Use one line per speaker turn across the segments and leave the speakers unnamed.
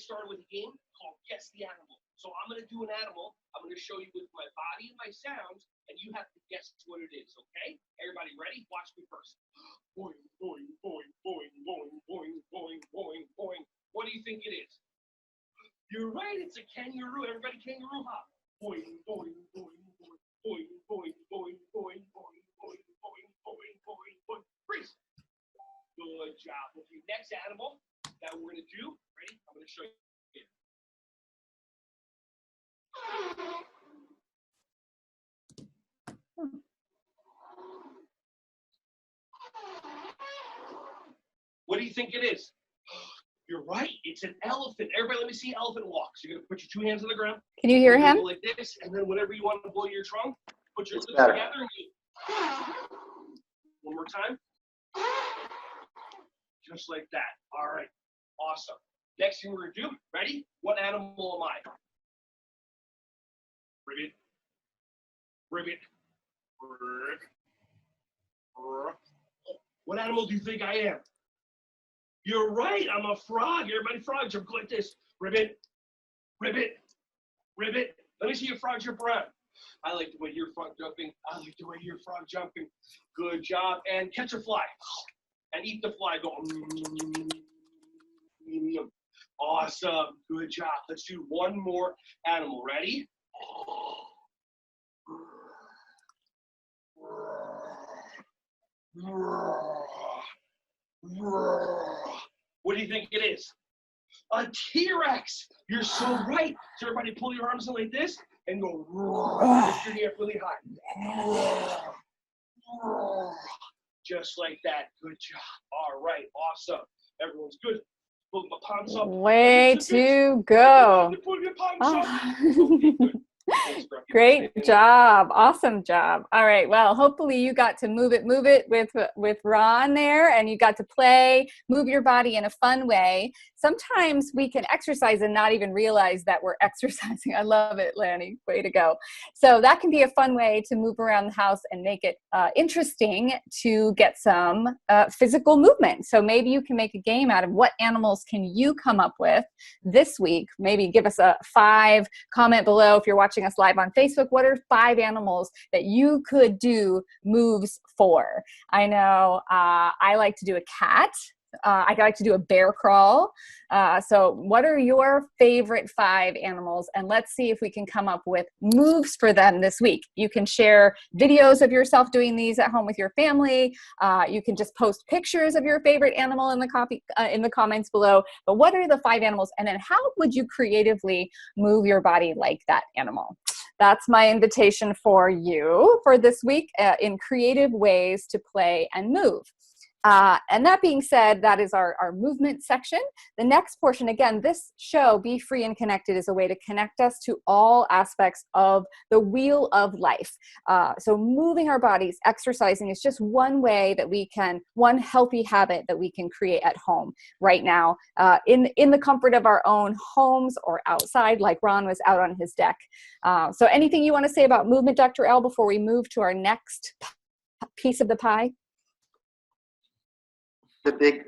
get started with a game called Guess the Animal. So I'm going to do an animal. I'm going to show you with my body and my sounds, and you have to guess what it is, okay? Everybody ready? Watch me first. Boing, boing, boing, boing, boing, boing, boing, boing, boing. What do you think it is? You're right, it's a kangaroo. Everybody kangaroo hop. Boing, boing, boing, boing, boing, boing, boing, boing, boing, boing, boing, boing, boing, boing. Freeze. Good job. Okay, next animal that we're going to do. Ready? I'm going to show you. What do you think it is? You're right. It's an elephant. Everybody, let me see elephant walk. So you're going to put your 2 hands on the ground.
Can you hear him?
Go like this, and then whenever you want to blow your trunk, put your lips together. And one more time. Just like that. All right. Awesome. Next thing we're going to do. Ready? What animal am I? Ribbit. Ribbit. What animal do you think I am? You're right, I'm a frog. Everybody frog jump like this. Ribbit, ribbit, ribbit. Let me see your frog jump around. I like the way you're frog jumping. I like the way you're frog jumping. Good job. And catch a fly. And eat the fly. Go. Awesome. Good job. Let's do one more animal. Ready? What do you think it is? A T-Rex. You're so right. So everybody pull your arms in like this and go lift your hair really high. Just like that. Good job. All right. Awesome. Everyone's good. Pull my palms up.
Way to go.
Pull your palms up. Okay, good.
Great job. Awesome job. All right. Well, hopefully you got to move it with Ron there, and you got to play, move your body in a fun way. Sometimes we can exercise and not even realize that we're exercising. I love it, Lanny. Way to go. So that can be a fun way to move around the house and make it interesting to get some physical movement. So maybe you can make a game out of what animals can you come up with this week. Maybe give us a 5, comment below if you're watching us live on Facebook. What are 5 animals that you could do moves for? I know I like to do a cat. I like to do a bear crawl. So what are your favorite 5 animals? And let's see if we can come up with moves for them this week. You can share videos of yourself doing these at home with your family. You can just post pictures of your favorite animal in the comments below. But what are the 5 animals? And then how would you creatively move your body like that animal? That's my invitation for you for this week, in creative ways to play and move. And that being said, that is our movement section. The next portion, again, this show, Be Free and Connected, is a way to connect us to all aspects of the wheel of life. So moving our bodies, exercising is just one way that we can, one healthy habit that we can create at home right now, in the comfort of our own homes or outside, like Ron was out on his deck. So anything you want to say about movement, Dr. L, before we move to our next piece of the pie?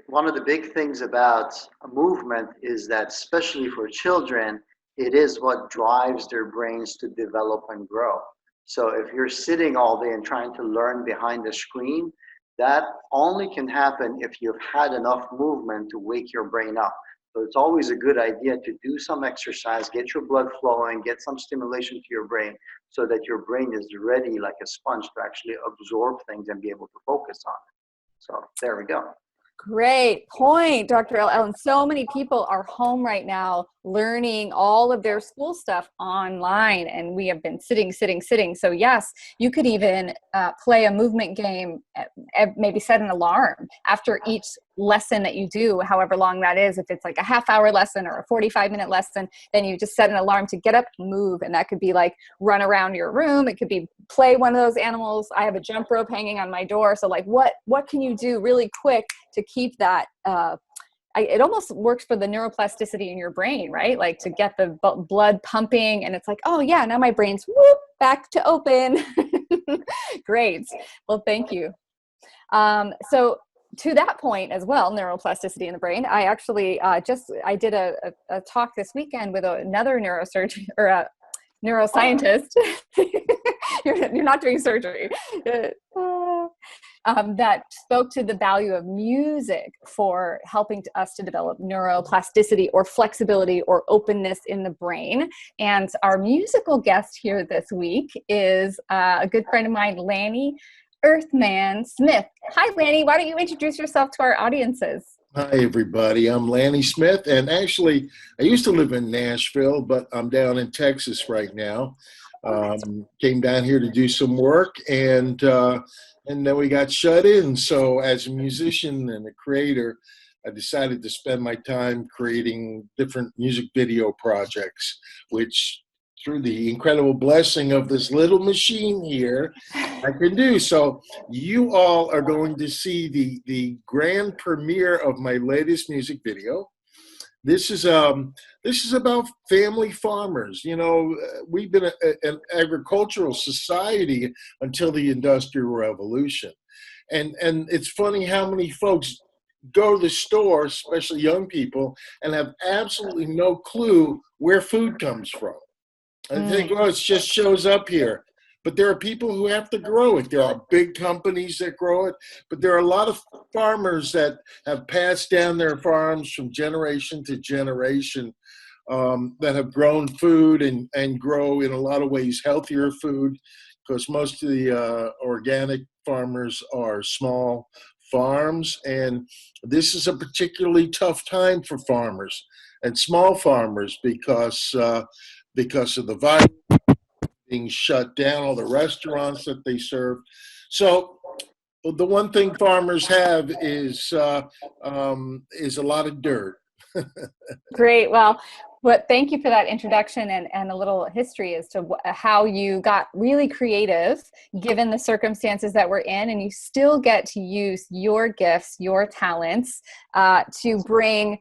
One of the big things about movement is that, especially for children, it is what drives their brains to develop and grow. So if you're sitting all day and trying to learn behind the screen, that only can happen if you've had enough movement to wake your brain up. So it's always a good idea to do some exercise, get your blood flowing, get some stimulation to your brain so that your brain is ready like a sponge to actually absorb things and be able to focus on it. So there we go.
Great point, Dr. L. And so many people are home right now learning all of their school stuff online, and we have been sitting. So yes, you could even play a movement game, maybe set an alarm after each lesson that you do, however long that is. If it's like a half-hour lesson or a 45-minute lesson, then you just set an alarm to get up and move. And that could be like run around your room. It could be play one of those animals. I have a jump rope hanging on my door. So like what can you do really quick to keep that it almost works for the neuroplasticity in your brain, right? Like to get the blood pumping, and it's like, oh yeah, now my brain's back to open. Great. Well, thank you. So to that point as well, neuroplasticity in the brain, I actually I did a talk this weekend with another neurosurgeon or a neuroscientist. You're not doing surgery. That spoke to the value of music for helping us to develop neuroplasticity or flexibility or openness in the brain. And our musical guest here this week is a good friend of mine, Lanny Earthman Smith. Hi, Lanny. Why don't you introduce yourself to our audiences?
Hi, everybody. I'm Lanny Smith, and actually, I used to live in Nashville, but I'm down in Texas right now. Came down here to do some work, and then we got shut in. So as a musician and a creator, I decided to spend my time creating different music video projects, which through the incredible blessing of this little machine here, I can do. So you all are going to see the grand premiere of my latest music video. This is about family farmers. You know, we've been an agricultural society until the Industrial Revolution. And it's funny how many folks go to the store, especially young people, and have absolutely no clue where food comes from. I think, well, it just shows up here. But there are people who have to grow it. There are big companies that grow it, but there are a lot of farmers that have passed down their farms from generation to generation that have grown food and grow in a lot of ways healthier food, because most of the organic farmers are small farms. And this is a particularly tough time for farmers and small farmers because of the virus being shut down, all the restaurants that they serve. So the one thing farmers have is a lot of dirt.
Great. Well, thank you for that introduction and a little history as to how you got really creative given the circumstances that we're in, and you still get to use your gifts, your talents to bring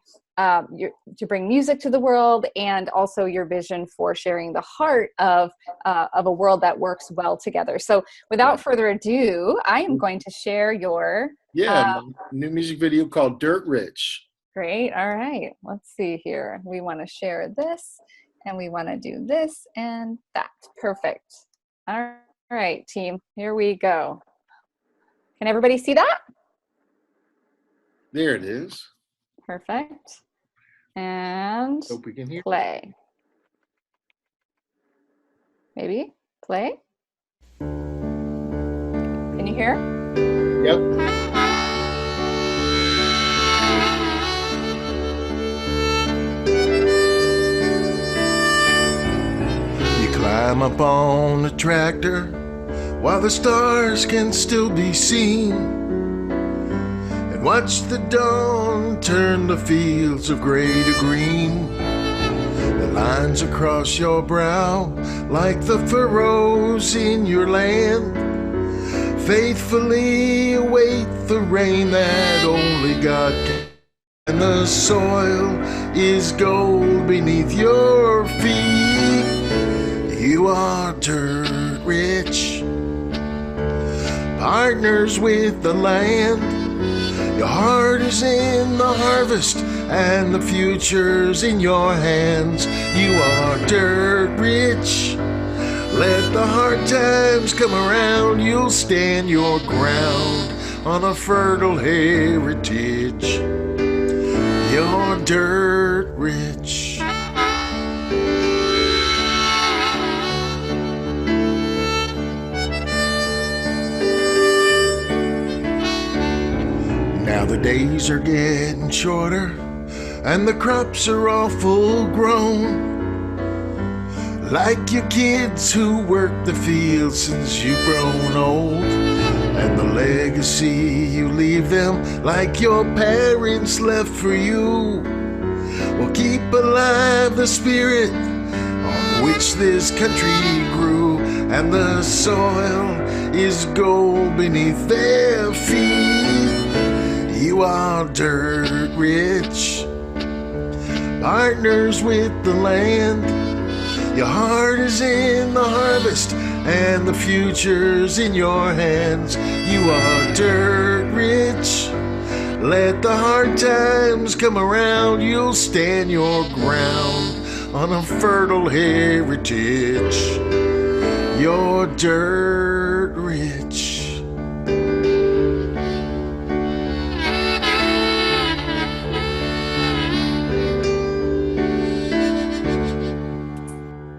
music to the world, and also your vision for sharing the heart of a world that works well together. So without further ado, I am going to share your
new music video called Dirt Rich.
Great. All right. Let's see here. We want to share this, and we want to do this and that. Perfect. All right, team. Here we go. Can everybody see that?
There it is.
Perfect. And
hope we can hear.
Play. Maybe play. Can you hear?
Yep. Climb up on a tractor while the stars can still be seen, and watch the dawn turn the fields of gray to green. The lines across your brow like the furrows in your land faithfully await the rain that only God can. And the soil is gold beneath your feet. You are dirt rich, partners with the land. Your heart is in the harvest, and the future's in your hands. You are dirt rich. Let the hard times come around. You'll stand your ground on a fertile heritage. You're dirt rich. Now the days are getting shorter, and the crops are all full grown. Like your kids who work the fields since you've grown old. And the legacy you leave them, like your parents left for you, will keep alive the spirit on which this country grew. And the soil is gold beneath their feet. You are dirt rich, partners with the land. Your heart is in the harvest, and the future's in your hands. You are dirt rich. Let the hard times come around, you'll stand your ground on a fertile heritage. You're dirt rich.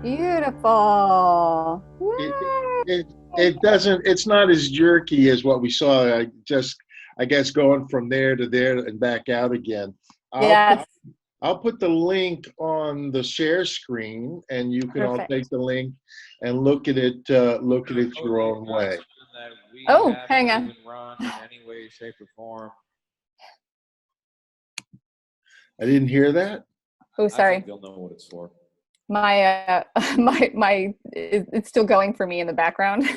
Beautiful.
It doesn't, it's not as jerky as what we saw. I guess going from there to there and back out again.
Yes.
I'll put the link on the share screen, and you can all take the link and look at it your own way.
Oh, hang on.
Run in any way, shape, or form.
I didn't hear that.
Oh, sorry.
I think you'll know what it's for.
My it's still going for me in the background.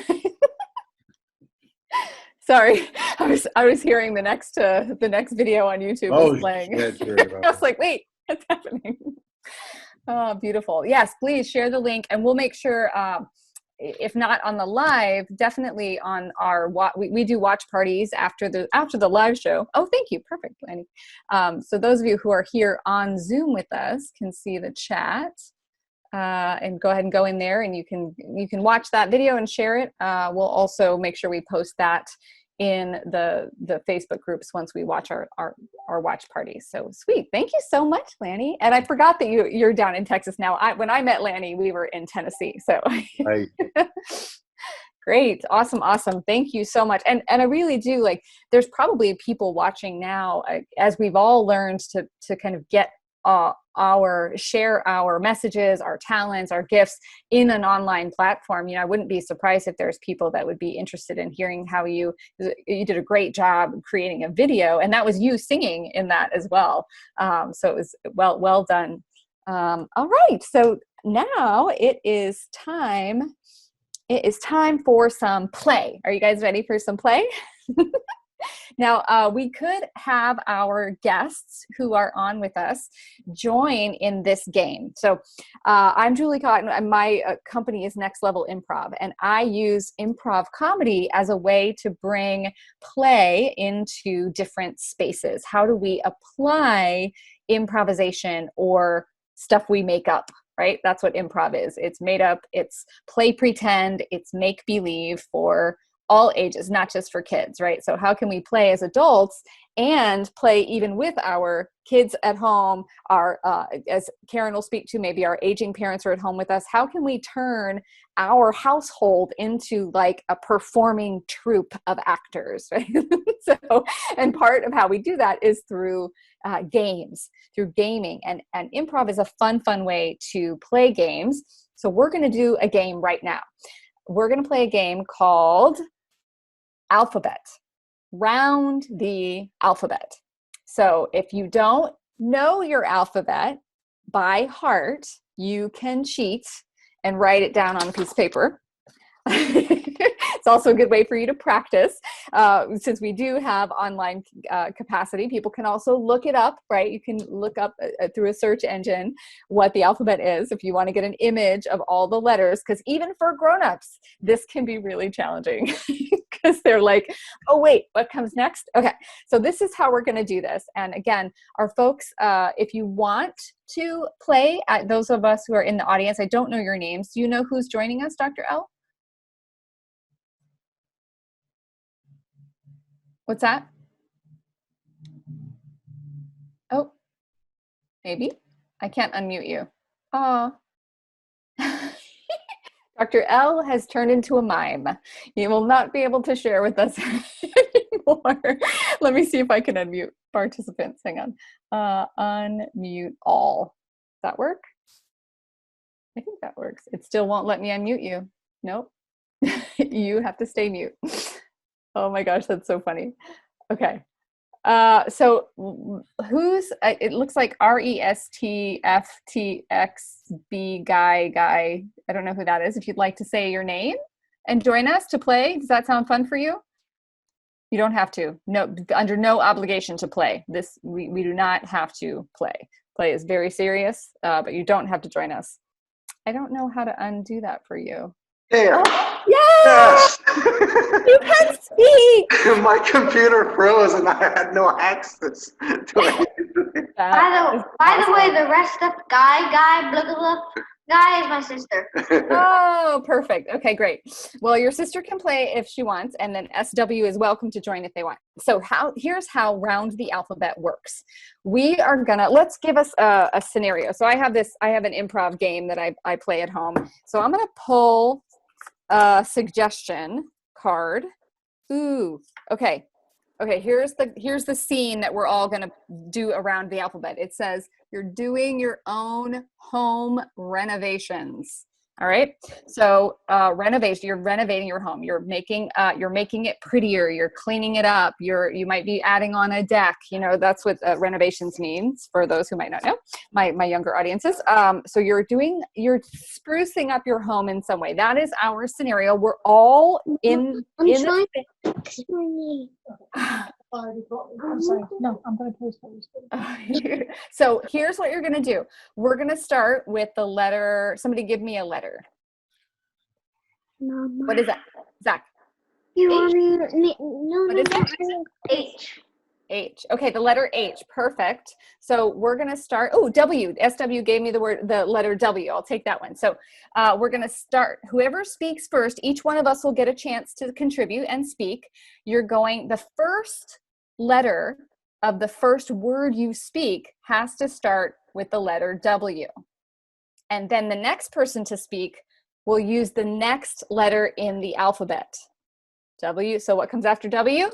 Sorry, I was hearing the next video on YouTube was playing. I was like, wait, what's happening? Oh, beautiful. Yes, please share the link, and we'll make sure, if not on the live, definitely on our we do watch parties after the live show. Oh, thank you. Perfect, Lanny. So those of you who are here on Zoom with us can see the chat. And go ahead and go in there, and you can watch that video and share it. We'll also make sure we post that in the Facebook groups once we watch our watch parties. So sweet. Thank you so much, Lanny. And I forgot that you're down in Texas now. When I met Lanny, we were in Tennessee. So
Right.
Great. Awesome. Thank you so much. And I really do, like, there's probably people watching now, as we've all learned to kind of get share our messages, our talents, our gifts in an online platform. I wouldn't be surprised if there's people that would be interested in hearing how you did a great job creating a video, and that was you singing in that as well. So it was well done. All right, so now it is time for some play. Are you guys ready for some play? Now, we could have our guests who are on with us join in this game. So I'm Julie Cotton, and my company is Next Level Improv, and I use improv comedy as a way to bring play into different spaces. How do we apply improvisation or stuff we make up? Right? That's what improv is. It's made up, it's play pretend, it's make believe for all ages, not just for kids, right? So how can we play as adults and play even with our kids at home, as Karen will speak to, maybe our aging parents are at home with us. How can we turn our household into like a performing troupe of actors, right? And part of how we do that is through games, through gaming. And improv is a fun way to play games. So we're going to do a game right now. We're going to play a game called Alphabet. Round the alphabet. So if you don't know your alphabet by heart, you can cheat and write it down on a piece of paper. It's also a good way for you to practice. Since we do have online capacity, people can also look it up, right? You can look up through a search engine what the alphabet is if you want to get an image of all the letters, because even for grown-ups, this can be really challenging because they're like, oh, wait, what comes next? Okay, so this is how we're going to do this. And again, our folks, if you want to play, those of us who are in the audience, I don't know your names. Do you know who's joining us, Dr. L? What's that? Oh, maybe. I can't unmute you. Oh. Dr. L has turned into a mime. You will not be able to share with us anymore. Let me see if I can unmute participants. Hang on. Unmute all. Does that work? I think that works. It still won't let me unmute you. Nope. You have to stay mute. Oh my gosh, that's so funny. Okay. So who's, it looks like RESTFTXB guy. I don't know who that is. If you'd like to say your name and join us to play, does that sound fun for you? You don't have to. No, under no obligation to play. This, we do not have to play. Play is very serious, but you don't have to join us. I don't know how to undo that for you.
There.
Oh, yes! You can speak.
My computer froze and I had no access to anything.
By the way, the rest of guy, blah, blah, blah, guy is my sister.
Oh, perfect. Okay, great. Well, your sister can play if she wants, and then SW is welcome to join if they want. So here's how Round the Alphabet works. We are gonna, let's give us a scenario. So I have an improv game that I play at home. So I'm gonna pull a suggestion card. Ooh, okay. Okay, here's the scene that we're all gonna do around the alphabet. It says you're doing your own home renovations. All right. So renovation, you're renovating your home. You're making it prettier. You're cleaning it up. You might be adding on a deck. You know, that's what renovations means for those who might not know, my younger audiences. So you're sprucing up your home in some way. That is our scenario. We're all in the
I'm sorry. No, I'm going to post those.
So here's what you're going to do. We're going to start with the letter. Somebody give me a letter.
Mama.
What is that? Zach.
You want me?
What is it?
H.
H. Okay, the letter H. Perfect. So we're going to start. Oh, W. SW gave me the letter W. I'll take that one. So we're going to start. Whoever speaks first, each one of us will get a chance to contribute and speak. The first letter of the first word you speak has to start with the letter W. And then the next person to speak will use the next letter in the alphabet. W. So what comes after W?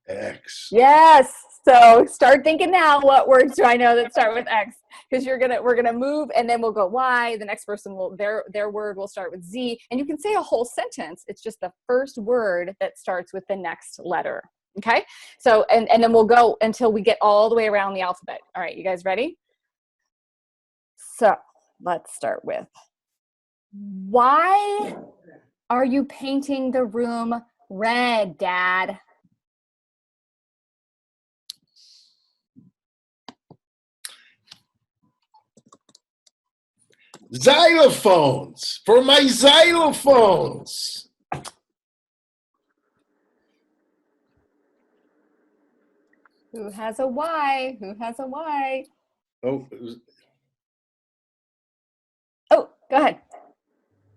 X.
Yes. So start thinking now. What words do I know that start with X? Because we're gonna move, and then we'll go Y. The next person their word will start with Z, and you can say a whole sentence. It's just the first word that starts with the next letter. Okay. So and then we'll go until we get all the way around the alphabet. All right, you guys ready? So let's start with, why are you painting the room red, Dad?
Xylophones, for my xylophones.
Who has a Y? Who has a Y?
Oh,
Oh, go ahead.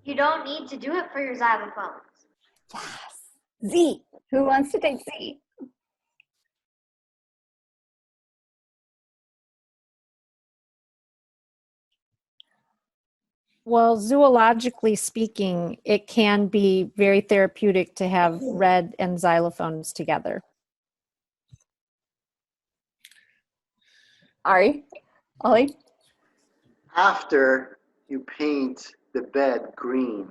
You don't need to do it for your xylophones.
Yes. Z. Who wants to take Z?
Well, zoologically speaking, it can be very therapeutic to have red and xylophones together.
Ari? Ollie?
After you paint the bed green.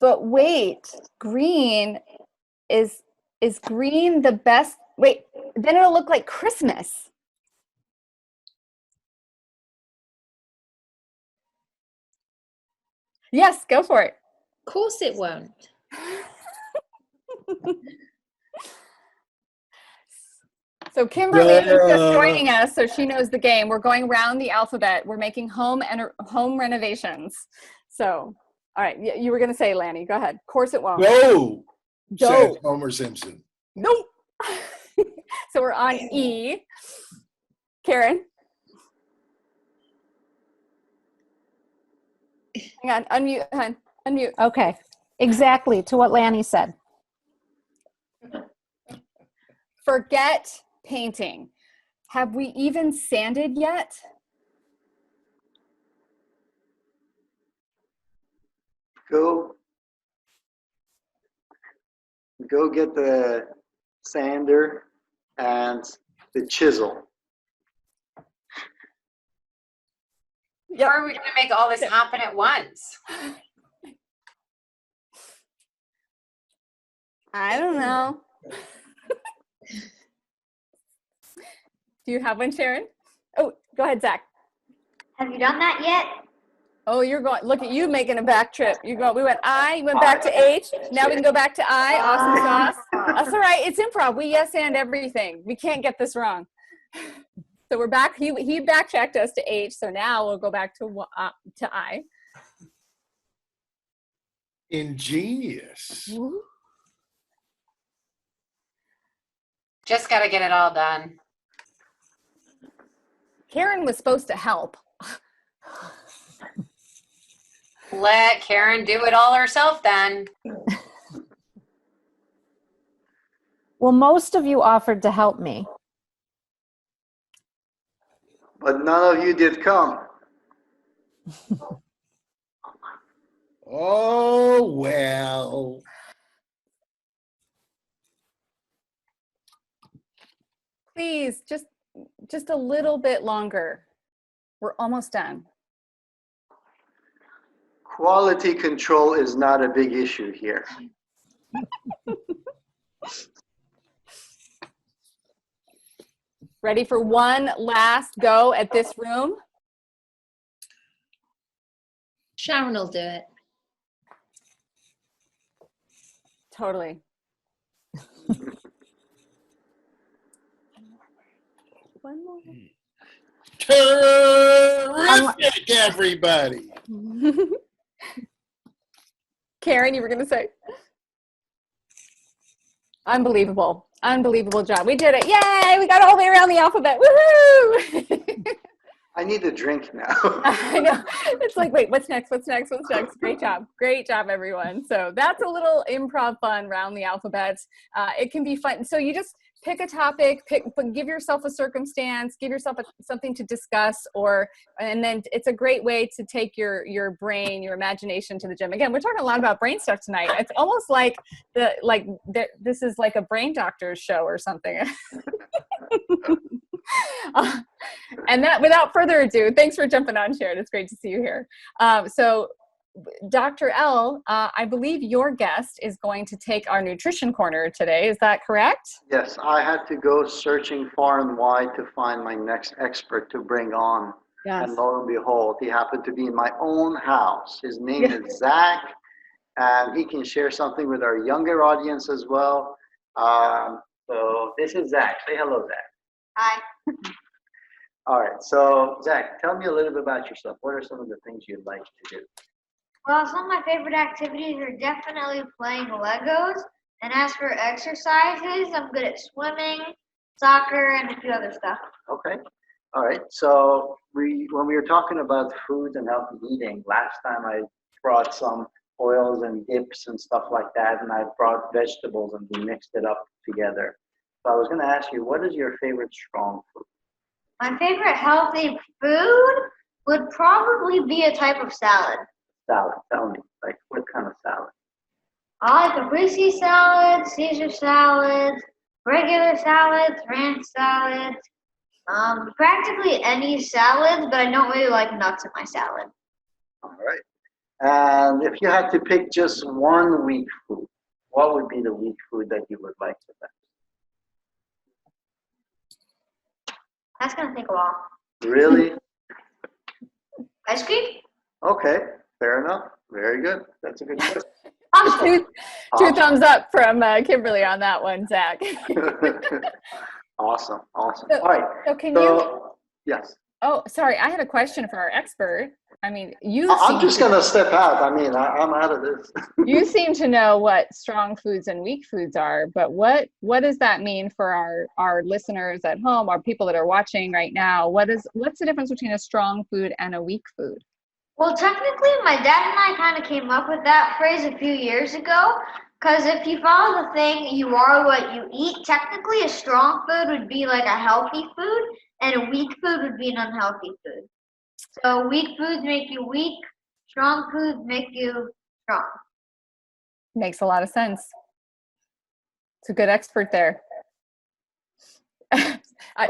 But wait, green is green the best? Wait, then it'll look like Christmas. Yes, go for it.
Of course it won't.
So Kimberly is just joining us, so she knows the game. We're going around the alphabet. We're making home renovations. So, all right, you were going to say, Lanny, go ahead. Of course it won't.
go,
Go.
said Homer Simpson.
Nope. So we're on E. Karen? Hang on, unmute, hon. Unmute.
Okay, exactly to what Lanny said.
Forget painting. Have we even sanded yet?
Go get the sander and the chisel.
Yep.
Or are we going to make all this happen at once?
I don't know. Do you have one, Sharon? Oh, go ahead, Zach.
Have you done that yet?
Oh, you're going, look at you making a back trip. We went I, you went back to H. Now we can go back to I, awesome sauce. That's all right, it's improv. We yes and everything. We can't get this wrong. So we're back, he backtracked us to H, so now we'll go back to I.
Ingenious.
Just got to get it all done.
Karen was supposed to help.
Let Karen do it all herself then.
Well, most of you offered to help me.
But none of you did come.
Oh, well.
Please, just a little bit longer. We're almost done.
Quality control is not a big issue here.
Ready for one last go at this room?
Sharon will do it.
Totally. One more.
Terrific, everybody.
Karen, you were going to say? Unbelievable. Unbelievable job. We did it. Yay! We got all the way around the alphabet. Woohoo!
I need a drink now.
I know. It's like, wait, what's next? What's next? What's next? Great job. Great job, everyone. So that's a little improv fun around the alphabet. It can be fun. So you just pick a topic, but give yourself a circumstance, give yourself something to discuss, and then it's a great way to take your brain, your imagination to the gym. Again, we're talking a lot about brain stuff tonight. It's almost like this is like a brain doctor's show or something. And that, without further ado, thanks for jumping on, Sharon. It's great to see you here. So Dr. L, I believe your guest is going to take our nutrition corner today. Is that correct?
Yes, I had to go searching far and wide to find my next expert to bring on.
Yes.
And lo and behold, he happened to be in my own house. His name is Zack, and he can share something with our younger audience as well. So this is Zack. Say hello, Zack.
Hi.
All right, so Zack, tell me a little bit about yourself. What are some of the things you'd like to do?
Well, some of my favorite activities are definitely playing Legos. And as for exercises, I'm good at swimming, soccer, and a few other stuff.
Okay. All right. So when we were talking about food and healthy eating, last time I brought some oils and dips and stuff like that, and I brought vegetables and we mixed it up together. So I was going to ask you, what is your favorite strong food?
My favorite healthy food would probably be a type of salad.
Salad. Tell me, like what kind of salad?
I like caprese salad, Caesar salad, regular salads, ranch salads, practically any salads, but I don't really like nuts in my salad.
All right. And if you had to pick just one weak food, what would be the weak food that you would like to have?
That's going to take a while.
Really?
Ice cream?
Okay. Fair enough. Very good. That's a good question.
Awesome.
Two thumbs up from Kimberly on that one, Zack.
Awesome. Awesome.
So,
All right.
So can
So,
you?
yes.
Oh, sorry. I had a question for our expert. I mean,
I'm just going to step out. I mean, I'm out of this.
You seem to know what strong foods and weak foods are, but what does that mean for our listeners at home or people that are watching right now? What's the difference between a strong food and a weak food?
Well, technically, my dad and I kind of came up with that phrase a few years ago, because if you follow the thing, you are what you eat, technically a strong food would be like a healthy food, and a weak food would be an unhealthy food. So weak foods make you weak, strong foods make you strong.
Makes a lot of sense. It's a good expert there.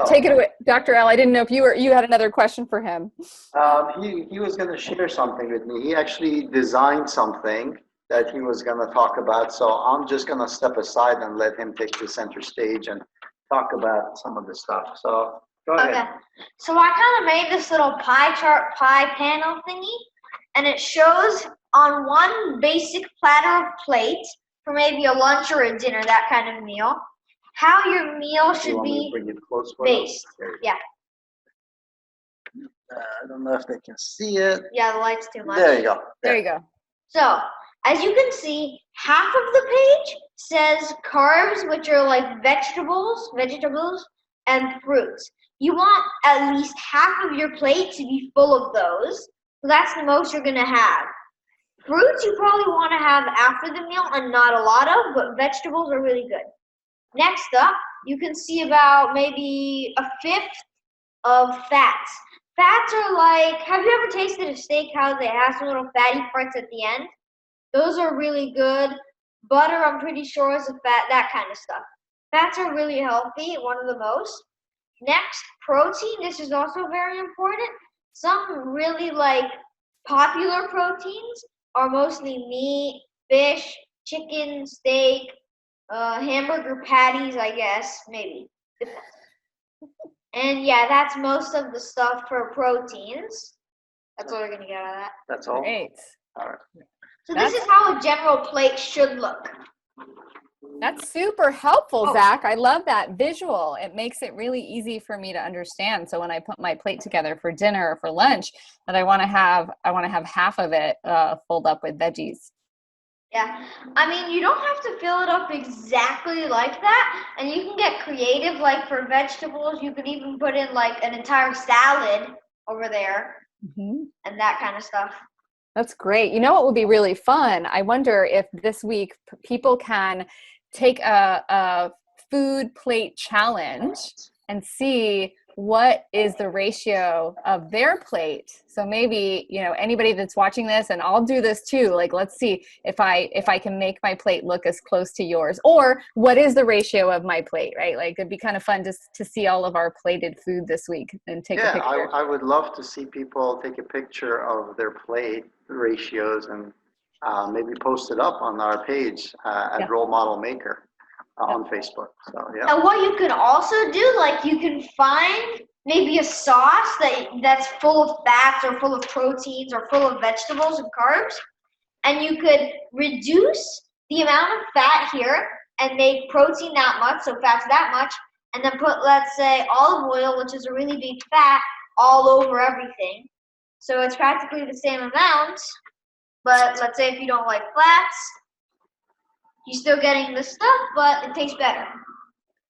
Take it away, Dr. L. I didn't know if you had another question for him.
He was going to share something with me. He actually designed something that he was going to talk about. So I'm just going to step aside and let him take the center stage and talk about some of the stuff. So go ahead.
Okay. So I kind of made this little pie panel thingy, and it shows on one basic platter of plate for maybe a lunch or a dinner, that kind of meal, how your meal should be based. Yeah.
I don't know if they can see it.
Yeah, the light's too much.
There you go.
There you go.
So As you can see, half of the page says carbs, which are like vegetables, and fruits. You want at least half of your plate to be full of those. So that's the most you're going to have. Fruits you probably want to have after the meal and not a lot of, but vegetables are really good. Next up, you can see about maybe a fifth of fats. Fats are like, have you ever tasted a steak, how they have some little fatty parts at the end? Those are really good. Butter, I'm pretty sure, is a fat, that kind of stuff. Fats are really healthy, one of the most. Next, protein. This is also very important. Some really popular proteins are mostly meat, fish, chicken, steak, hamburger patties, I guess, maybe. And yeah, that's most of the stuff for proteins. That's what we're going to get out of that.
That's all?
Great.
All right.
So this is how a general plate should look.
That's super helpful, Zach. I love that visual. It makes it really easy for me to understand. So when I put my plate together for dinner or for lunch, that I want to have half of it filled up with veggies.
Yeah, I mean, you don't have to fill it up exactly like that, and you can get creative. Like for vegetables, you could even put in like an entire salad over there, and that kind of stuff.
That's great. You know what would be really fun? I wonder if this week people can take a food plate challenge and see what is the ratio of their plate. So maybe, anybody that's watching this, and I'll do this too, like, let's see if I can make my plate look as close to yours, or what is the ratio of my plate, right? Like, it'd be kind of fun to see all of our plated food this week and take a picture.
Yeah, I would love to see people take a picture of their plate ratios and maybe post it up on our page at Role Model Maker. On Facebook. So yeah.
And what you can also do, like you can find maybe a sauce that's full of fats or full of proteins or full of vegetables and carbs, and you could reduce the amount of fat here and make protein that much, so fat's that much, and then put, let's say, olive oil, which is a really big fat, all over everything. So it's practically the same amount, but let's say if you don't like flats, you're still getting this stuff, but it tastes better.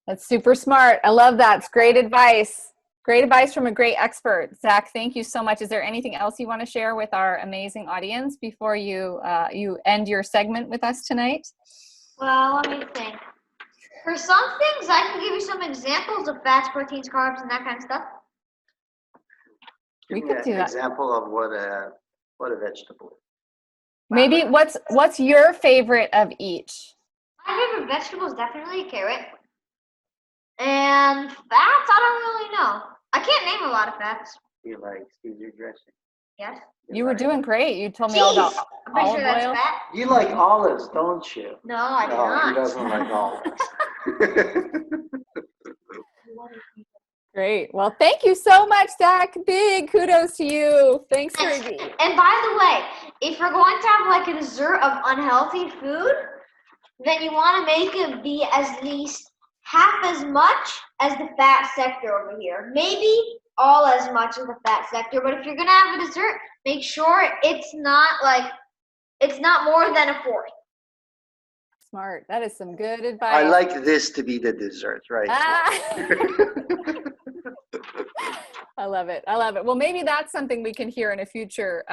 That's super smart. I love that. It's great advice. Great advice from a great expert. Zach, thank you so much. Is there anything else you want to share with our amazing audience before you end your segment with us tonight?
Well, let me think. For some things, I can give you some examples of fats, proteins, carbs, and that kind of stuff.
Give me an example of what a vegetable is.
Maybe what's your favorite of each?
My favorite vegetable is definitely a carrot. And fats, I don't really know. I can't name a lot of fats.
You like Caesar dressing?
Yes.
You were doing great. You told me all about
I'm pretty
olive
sure that's
oil.
fat.
You like olives, don't you?
No, I do
No,
not.
he doesn't like olives.
Great. Well, thank you so much, Zach. Big kudos to you. Thanks for
And by the way, if you're going to have like a dessert of unhealthy food, then you want to make it be at least half as much as the fat sector over here. Maybe all as much as the fat sector. But if you're going to have a dessert, make sure it's not more than a fourth.
Smart. That is some good advice.
I like this to be the dessert, right?
I love it. I love it. Well, maybe that's something we can hear in a future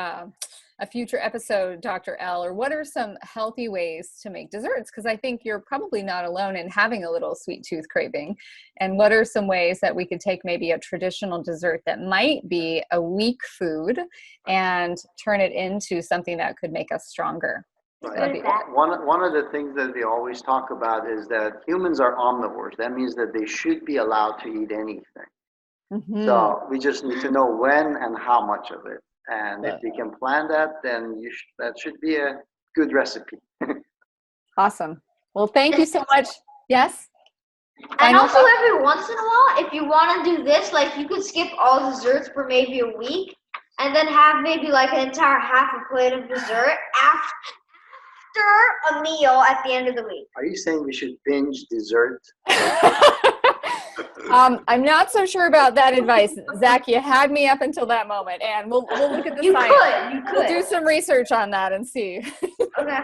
episode, Dr. L. Or what are some healthy ways to make desserts? Because I think you're probably not alone in having a little sweet tooth craving. And what are some ways that we could take maybe a traditional dessert that might be a weak food and turn it into something that could make us stronger?
Right. One of the things that they always talk about is that humans are omnivores. That means that they should be allowed to eat anything.
Mm-hmm.
So we just need to know when and how much of it. And if you can plan that, then that should be a good recipe.
Awesome. Well, thank you so much. Yes?
And also every once in a while, if you want to do this, like you could skip all desserts for maybe a week and then have maybe like an entire half a plate of dessert after a meal at the end of the week.
Are you saying we should binge dessert?
I'm not so sure about that advice, Zach. You had me up until that moment, and we'll look at the science.
You could.
We'll do some research on that and see.
Okay.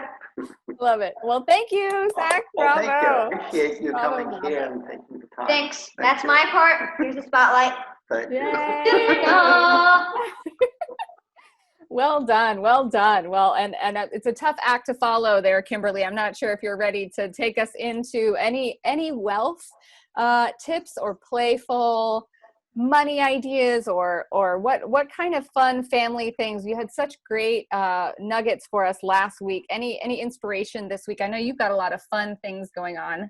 Love it. Well, thank you, Zach.
Well, thank you. I
Bravo.
appreciate you
Bravo,
coming here and taking the time.
Thanks.
Thank
That's
you.
my part. Here's the spotlight.
Thank you.
Yay.
Ta-da!
Well done. Well done. Well, and it's a tough act to follow there, Kimberly. I'm not sure if you're ready to take us into any wealth tips or playful money ideas or what kind of fun family things. You had such great nuggets for us last week. Any inspiration this week? I know you've got a lot of fun things going on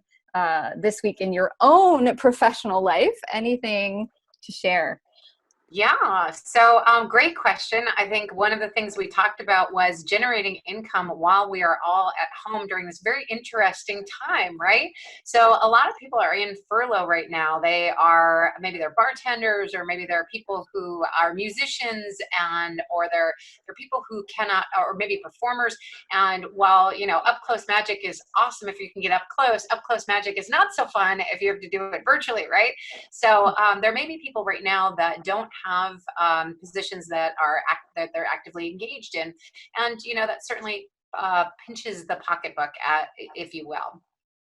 this week in your own professional life. Anything to share?
Yeah, so great question. I think one of the things we talked about was generating income while we are all at home during this very interesting time, right? So a lot of people are in furlough right now. They are, maybe they're bartenders, or maybe they're people who are musicians, or they're people who cannot, or maybe performers. And while, you know, up close magic is awesome if you can get up close magic is not so fun if you have to do it virtually, right? So there may be people right now that don't have positions that that they're actively engaged in, and you know that certainly pinches the pocketbook, if you will.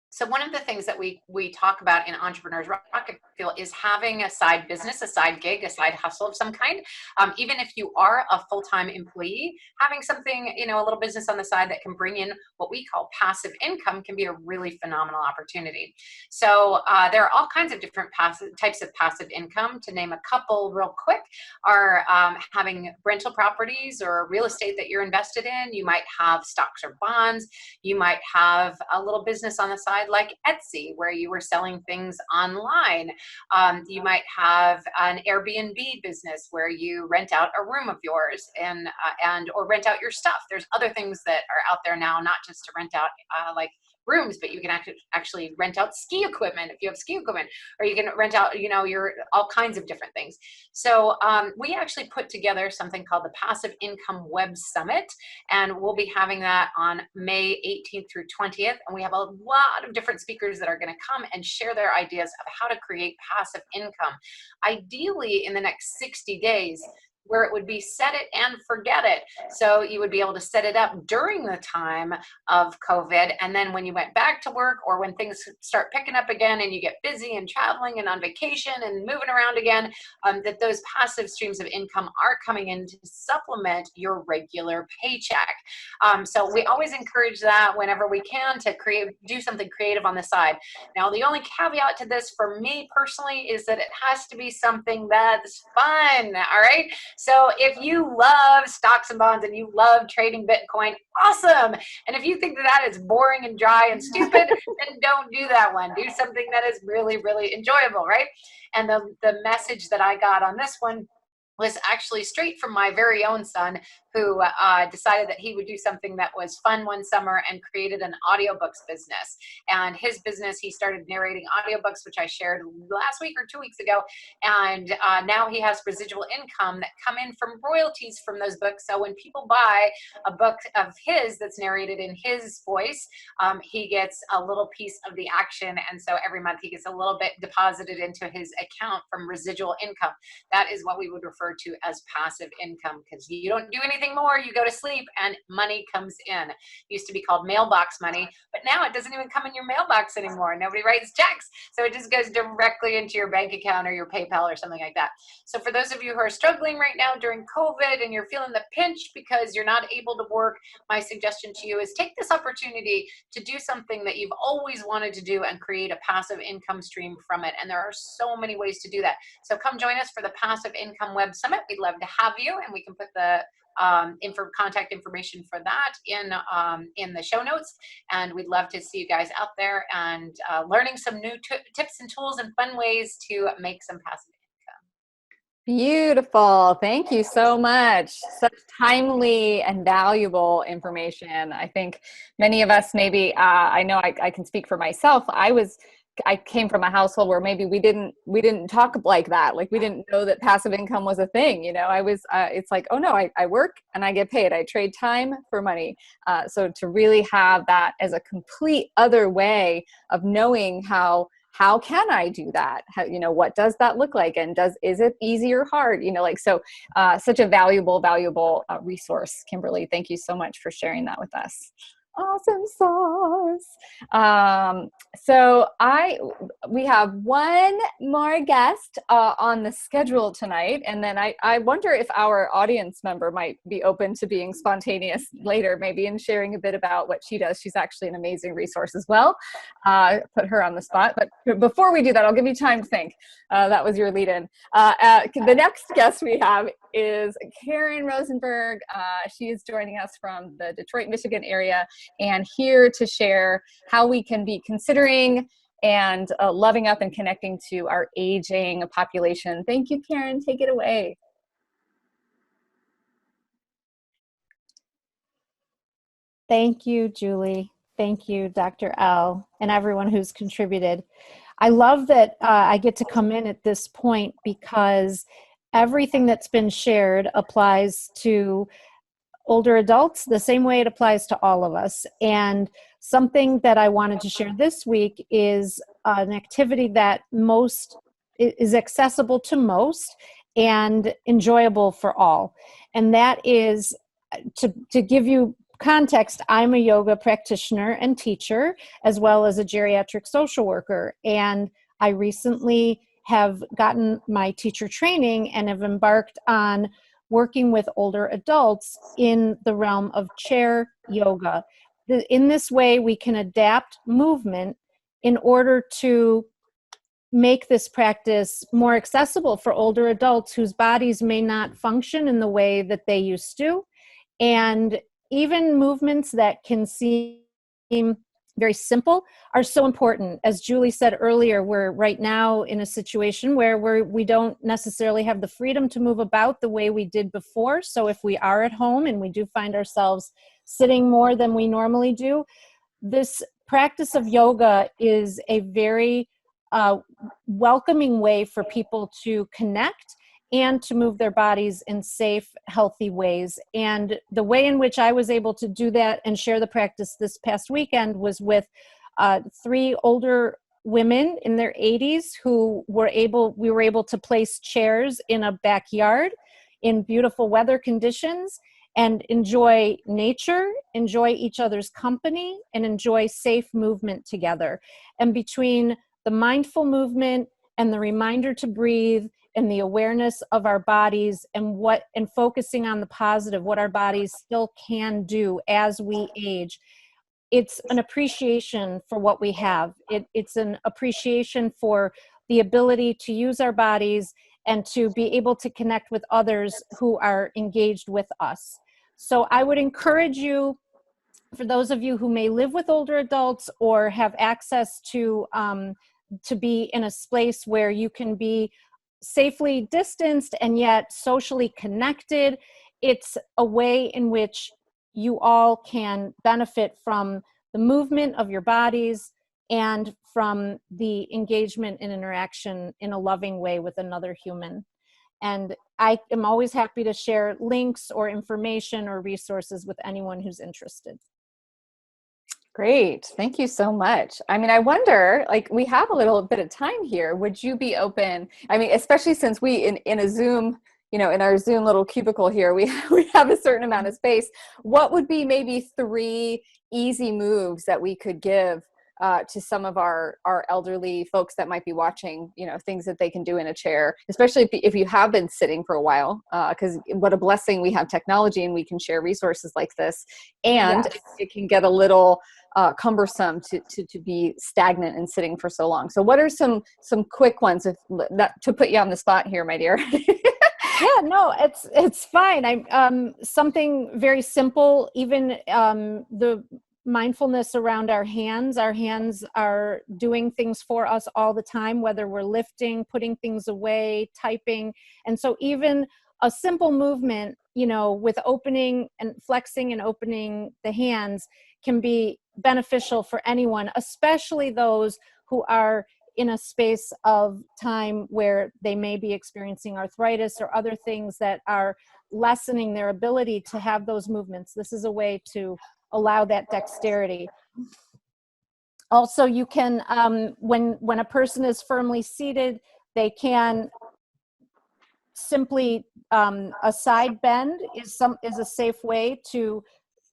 So one of the things that we talk about in Entrepreneurs Rocket Fuel is having a side business, a side gig, a side hustle of some kind. Even if you are a full-time employee, having something, you know, a little business on the side that can bring in what we call passive income can be a really phenomenal opportunity. So there are all kinds of different types of passive income. To name a couple real quick are having rental properties or real estate that you're invested in. You might have stocks or bonds. You might have a little business on the side like Etsy, where you were selling things online. You might have an Airbnb business where you rent out a room of yours and or rent out your stuff. There's other things that are out there now, not just to rent out like rooms, but you can actually rent out ski equipment if you have ski equipment, or you can rent out, you know, your all kinds of different things. So we actually put together something called the Passive Income Web Summit, and we'll be having that on May 18th through 20th. And we have a lot of different speakers that are going to come and share their ideas of how to create passive income, ideally in the next 60 days, where it would be set it and forget it. So you would be able to set it up during the time of COVID. And then when you went back to work, or when things start picking up again and you get busy and traveling and on vacation and moving around again, that those passive streams of income are coming in to supplement your regular paycheck. So we always encourage that whenever we can, to do something creative on the side. Now, the only caveat to this for me personally is that it has to be something that's fun. All right. So if you love stocks and bonds and you love trading Bitcoin, awesome. And if you think that is boring and dry and stupid, then don't do that one. Do something that is really, really enjoyable, right? And the message that I got on this one was actually straight from my very own son, who decided that he would do something that was fun one summer and created an audiobooks business. And his business, he started narrating audiobooks, which I shared last week or 2 weeks ago. And now he has residual income that come in from royalties from those books. So when people buy a book of his that's narrated in his voice, he gets a little piece of the action. And so every month he gets a little bit deposited into his account from residual income. That is what we would refer to as passive income, because you don't do anything more, you go to sleep and money comes in. It used to be called mailbox money, but now it doesn't even come in your mailbox anymore. Nobody writes checks, so it just goes directly into your bank account or your PayPal or something like that. So for those of you who are struggling right now during COVID and you're feeling the pinch because you're not able to work, my suggestion to you is take this opportunity to do something that you've always wanted to do and create a passive income stream from it. And there are so many ways to do that. So come join us for the Passive Income Web Summit. We'd love to have you, and we can put the contact information for that in the show notes. And we'd love to see you guys out there and learning some new tips and tools and fun ways to make some passive income.
Beautiful. Thank you so much. Such timely and valuable information. I think many of us, maybe, I know I can speak for myself. I came from a household where maybe we didn't talk like that. Like, we didn't know that passive income was a thing. You know, it's like, oh no, I work and I get paid. I trade time for money. So to really have that as a complete other way of knowing how how can I do that? How, you know, what does that look like? And is it easy or hard? You know, like, so such a valuable resource. Kimberly, thank you so much for sharing that with us. Awesome sauce. So we have one more guest on the schedule tonight, and then I wonder if our audience member might be open to being spontaneous later, maybe, and sharing a bit about what she does. She's actually an amazing resource as well. Put her on the spot, but before we do that, I'll give you time to think. That was your lead-in. The next guest we have is Karen Rosenberg. She is joining us from the Detroit, Michigan area, and here to share how we can be considering and loving up and connecting to our aging population. Thank you, Karen. Take it away.
Thank you, Julie. Thank you, Dr. L, and everyone who's contributed. I love that I get to come in at this point because everything that's been shared applies to older adults the same way it applies to all of us. And something that I wanted to share this week is an activity that is accessible to most and enjoyable for all. And that is, to give you context, I'm a yoga practitioner and teacher, as well as a geriatric social worker. And I recently have gotten my teacher training and have embarked on working with older adults in the realm of chair yoga. In this way, we can adapt movement in order to make this practice more accessible for older adults whose bodies may not function in the way that they used to. And even movements that can seem very simple are so important. As Julie said earlier, we're right now in a situation where we don't necessarily have the freedom to move about the way we did before. So if we are at home and we do find ourselves sitting more than we normally do, this practice of yoga is a very welcoming way for people to connect and to move their bodies in safe, healthy ways. And the way in which I was able to do that and share the practice this past weekend was with 3 older women in their 80s who we were able to place chairs in a backyard in beautiful weather conditions and enjoy nature, enjoy each other's company, and enjoy safe movement together. And between the mindful movement and the reminder to breathe and the awareness of our bodies and focusing on the positive, what our bodies still can do as we age, it's an appreciation for what we have. It's an appreciation for the ability to use our bodies and to be able to connect with others who are engaged with us. So I would encourage you, for those of you who may live with older adults or have access to be in a space where you can be safely distanced and yet socially connected, it's a way in which you all can benefit from the movement of your bodies and from the engagement and interaction in a loving way with another human. And I am always happy to share links or information or resources with anyone who's interested.
Great. Thank you so much. I mean, I wonder, like, we have a little bit of time here. Would you be open? I mean, especially since we in a Zoom, you know, in our Zoom little cubicle here, we have a certain amount of space. What would be maybe 3 easy moves that we could give to some of our elderly folks that might be watching, you know, things that they can do in a chair, especially if you have been sitting for a while, because what a blessing we have technology and we can share resources like this. And
Yes.
it can get a little cumbersome to be stagnant and sitting for so long. So what are some quick ones, to put you on the spot here, my dear?
Yeah, no, it's fine. I'm something very simple. Even the mindfulness around our hands. Our hands are doing things for us all the time, whether we're lifting, putting things away, typing. And so even a simple movement, you know, with opening and flexing and opening the hands can be beneficial for anyone, especially those who are in a space of time where they may be experiencing arthritis or other things that are lessening their ability to have those movements. This is a way to allow that dexterity. Also, you can, when a person is firmly seated, they can simply, a side bend is a safe way to,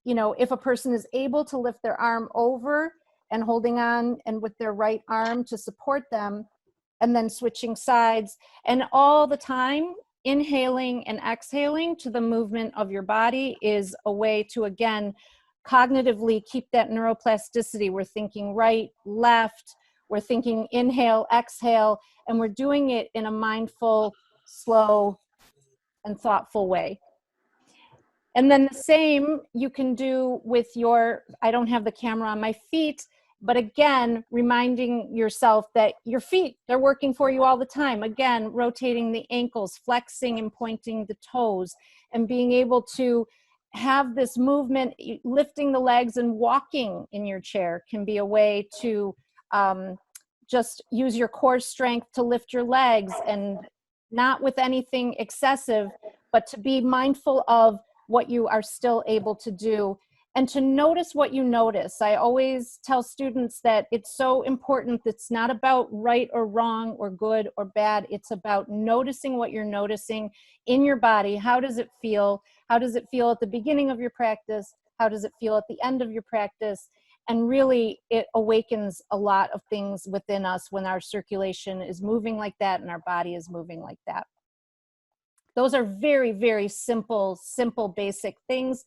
you know, if a person is able to lift their arm over and holding on and with their right arm to support them, and then switching sides, and all the time inhaling and exhaling to the movement of your body is a way to, again, cognitively keep that neuroplasticity. We're thinking right, left, we're thinking inhale, exhale, and we're doing it in a mindful, slow, and thoughtful way. And then the same you can do with your, I don't have the camera on my feet, but again, reminding yourself that your feet, they're working for you all the time. Again, rotating the ankles, flexing and pointing the toes, and being able to have this movement, lifting the legs and walking in your chair can be a way to just use your core strength to lift your legs, and not with anything excessive, but to be mindful of what you are still able to do, and to notice what you notice. I always tell students that it's so important. It's not about right or wrong or good or bad. It's about noticing what you're noticing in your body. How does it feel? How does it feel at the beginning of your practice? How does it feel at the end of your practice? And really, it awakens a lot of things within us when our circulation is moving like that and our body is moving like that. Those are very, very simple, basic things.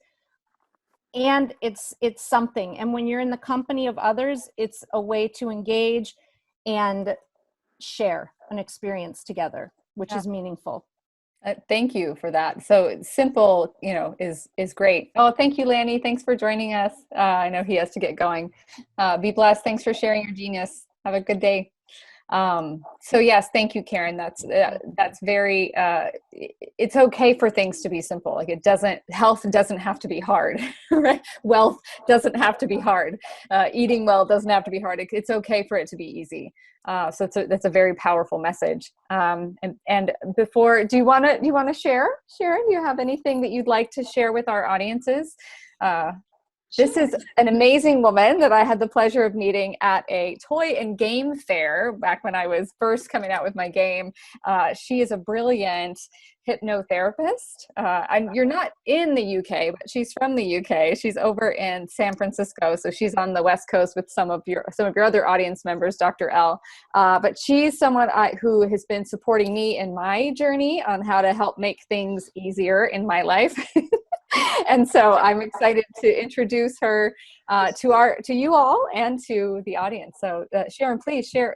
And it's something. And when you're in the company of others, it's a way to engage and share an experience together, which is meaningful.
Thank you for that. So simple, you know, is great. Oh, thank you, Lanny. Thanks for joining us. I know he has to get going. Be blessed. Thanks for sharing your genius. Have a good day. So yes, thank you, Karen. That's very, it's okay for things to be simple. Like health doesn't have to be hard, right? Wealth doesn't have to be hard. Eating well doesn't have to be hard. It's okay for it to be easy. So that's a very powerful message. And before, do you want to share, Sharon? Do you have anything that you'd like to share with our audiences? This is an amazing woman that I had the pleasure of meeting at a toy and game fair back when I was first coming out with my game. She is a brilliant hypnotherapist. And you're not in the UK, but she's from the UK. She's over in San Francisco, so she's on the West Coast with some of your other audience members, Dr. L. But she's someone who has been supporting me in my journey on how to help make things easier in my life. And so I'm excited to introduce her to you all and to the audience. So Sharon, please share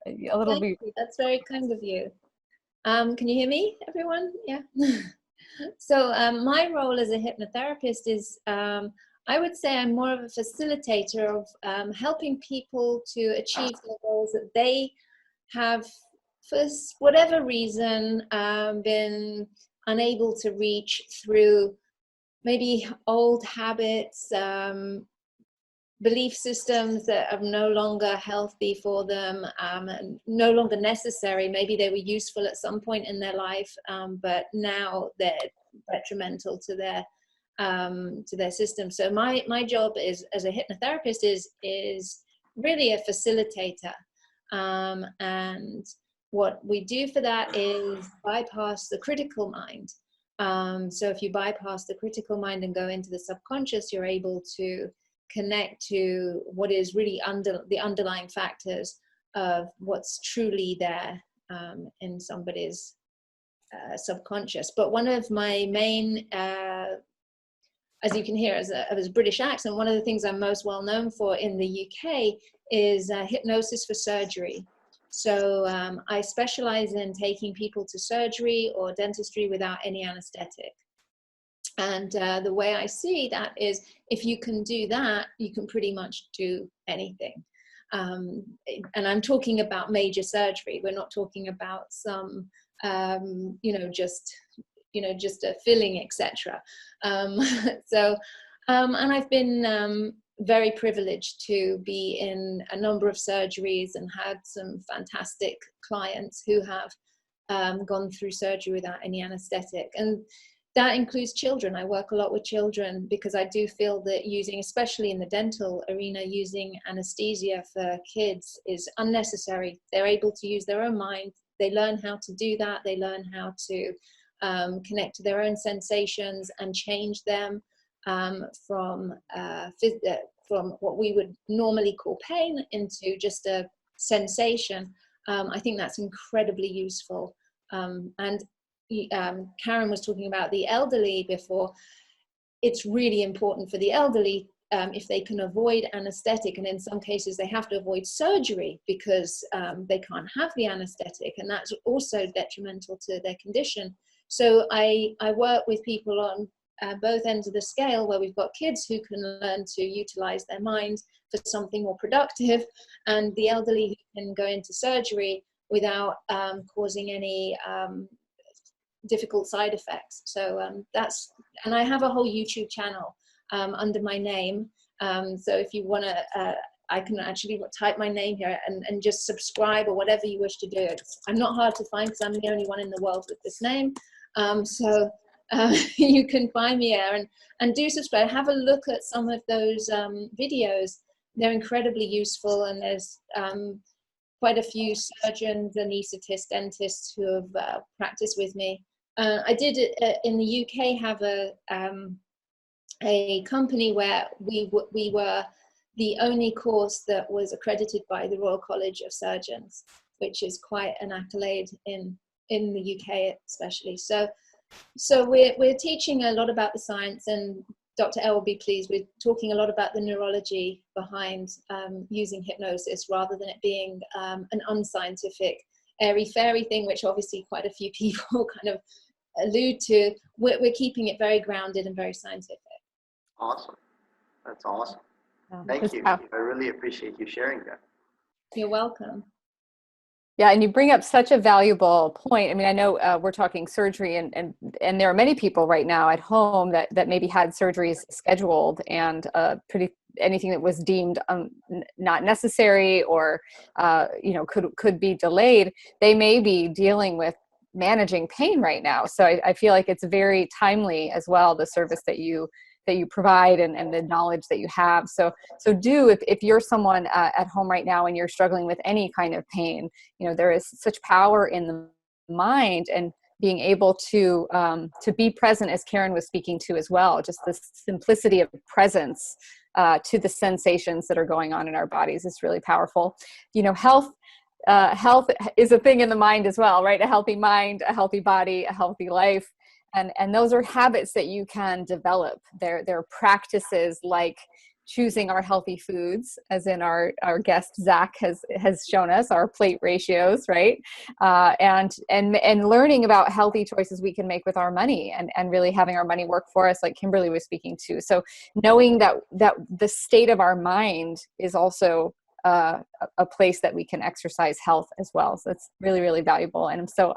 a little bit.
That's very kind of you. Can you hear me, everyone? Yeah. So my role as a hypnotherapist is, I would say I'm more of a facilitator of helping people to achieve the goals that they have, for whatever reason, been unable to reach through maybe old habits, belief systems that are no longer healthy for them, and no longer necessary. Maybe they were useful at some point in their life, but now they're detrimental to their system. So my job is, as a hypnotherapist, is really a facilitator, and what we do for that is bypass the critical mind. So if you bypass the critical mind and go into the subconscious, you're able to connect to what is really the underlying factors of what's truly there in somebody's subconscious. But one of my main, as you can hear, as a British accent, one of the things I'm most well known for in the UK is hypnosis for surgery. So I specialize in taking people to surgery or dentistry without any anesthetic. And the way I see that is, if you can do that, you can pretty much do anything. And I'm talking about major surgery. We're not talking about some, just a filling, etc. And I've been very privileged to be in a number of surgeries and had some fantastic clients who have gone through surgery without any anesthetic. And that includes children. I work a lot with children because I do feel that using, especially in the dental arena, using anesthesia for kids is unnecessary. They're able to use their own mind. They learn how to do that. They learn how to connect to their own sensations and change them from what we would normally call pain into just a sensation. I think that's incredibly useful. And Karen was talking about the elderly before. It's really important for the elderly if they can avoid anesthetic, and in some cases they have to avoid surgery because they can't have the anesthetic, and that's also detrimental to their condition. So I work with people on both ends of the scale, where we've got kids who can learn to utilize their mind for something more productive, and the elderly who can go into surgery without causing any difficult side effects. So and I have a whole YouTube channel under my name. So if you want to, I can actually type my name here and just subscribe or whatever you wish to do. I'm not hard to find because I'm the only one in the world with this name. So you can find me there and do subscribe. Have a look at some of those videos. They're incredibly useful, and there's quite a few surgeons, anaesthetists, dentists who have practiced with me. I did in the UK have a company where we were the only course that was accredited by the Royal College of Surgeons, which is quite an accolade in the UK especially. So we're teaching a lot about the science, and Dr. L will be pleased. We're talking a lot about the neurology behind using hypnosis, rather than it being an unscientific, airy-fairy thing, which obviously quite a few people kind of allude to. We're keeping it very grounded and very scientific.
Awesome. That's awesome.
Oh,
Thank you. I really appreciate you sharing that.
You're welcome.
Yeah, and you bring up such a valuable point. I mean, I know we're talking surgery, and there are many people right now at home that maybe had surgeries scheduled, and anything that was deemed not necessary or could be delayed, they may be dealing with managing pain right now. So I feel like it's very timely as well, the service that you provide and the knowledge that you have. So if you're someone at home right now and you're struggling with any kind of pain, there is such power in the mind, and being able to be present, as Karen was speaking to as well, just the simplicity of presence to the sensations that are going on in our bodies is really powerful. Health is a thing in the mind as well, right? A healthy mind, a healthy body, a healthy life. And those are habits that you can develop. They're practices like choosing our healthy foods, as in our guest Zack has shown us, our plate ratios, right? And learning about healthy choices we can make with our money, and really having our money work for us, like Kimberly was speaking to. So knowing that the state of our mind is also a place that we can exercise health as well. So it's really, really valuable. And I'm so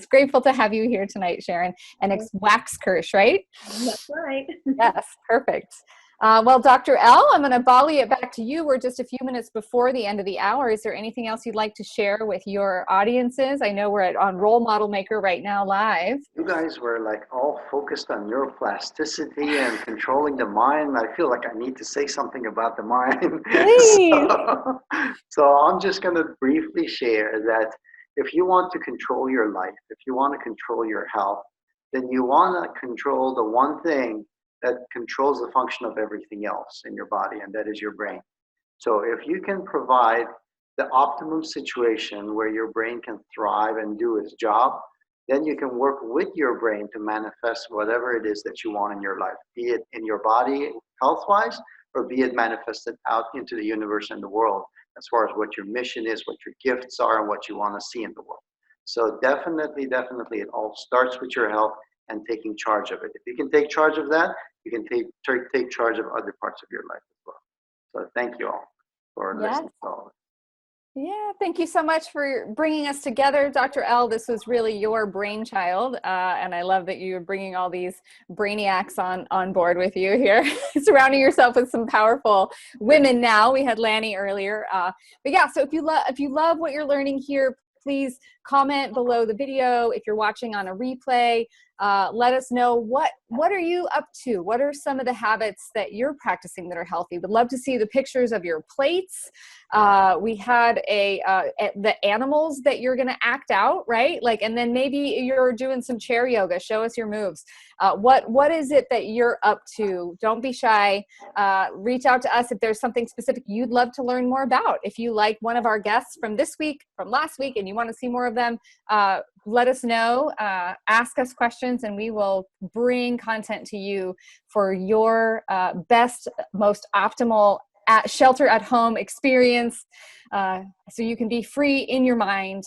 grateful to have you here tonight, Sharon. And Waxkirsch, right?
That's right.
Yes, perfect. Well, Dr. L, I'm going to volley it back to you. We're just a few minutes before the end of the hour. Is there anything else you'd like to share with your audiences? I know we're on Role Model Maker right now live.
You guys were like all focused on neuroplasticity and controlling the mind. I feel like I need to say something about the mind.
Please.
So I'm just going to briefly share that if you want to control your life, if you want to control your health, then you want to control the one thing that controls the function of everything else in your body, and that is your brain. So if you can provide the optimum situation where your brain can thrive and do its job, then you can work with your brain to manifest whatever it is that you want in your life, be it in your body health-wise, or be it manifested out into the universe and the world, as far as what your mission is, what your gifts are, and what you want to see in the world. So definitely, it all starts with your health and taking charge of it. If you can take charge of that, you can take charge of other parts of your life as well. So thank you all for listening to all of it.
Yeah, thank you so much for bringing us together, Dr. L. This was really your brainchild, and I love that you're bringing all these brainiacs on board with you here, surrounding yourself with some powerful women now. We had Lanny earlier. But yeah, so if you love what you're learning here, please comment below the video. If you're watching on a replay, Let us know what are you up to? What are some of the habits that you're practicing that are healthy? We'd love to see the pictures of your plates. We had the animals that you're going to act out, right? Like, and then maybe you're doing some chair yoga. Show us your moves. What is it that you're up to? Don't be shy. Reach out to us if there's something specific you'd love to learn more about. If you like one of our guests from this week, from last week, and you want to see more of them, let us know. Ask us questions, and we will bring content to you for your best, most optimal shelter at home experience, so you can be free in your mind,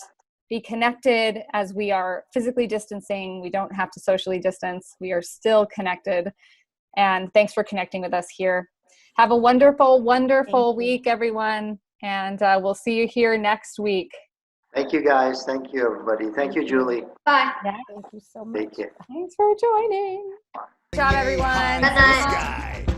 be connected as we are physically distancing. We don't have to socially distance. We are still connected. And thanks for connecting with us here. Have a wonderful, wonderful week, everyone. And we'll see you here next week.
Thank you, guys. Thank you, everybody. Thank you, Julie.
Bye.
Thank you so much.
Take care.
Thanks for joining. Good job, everyone.
Good night.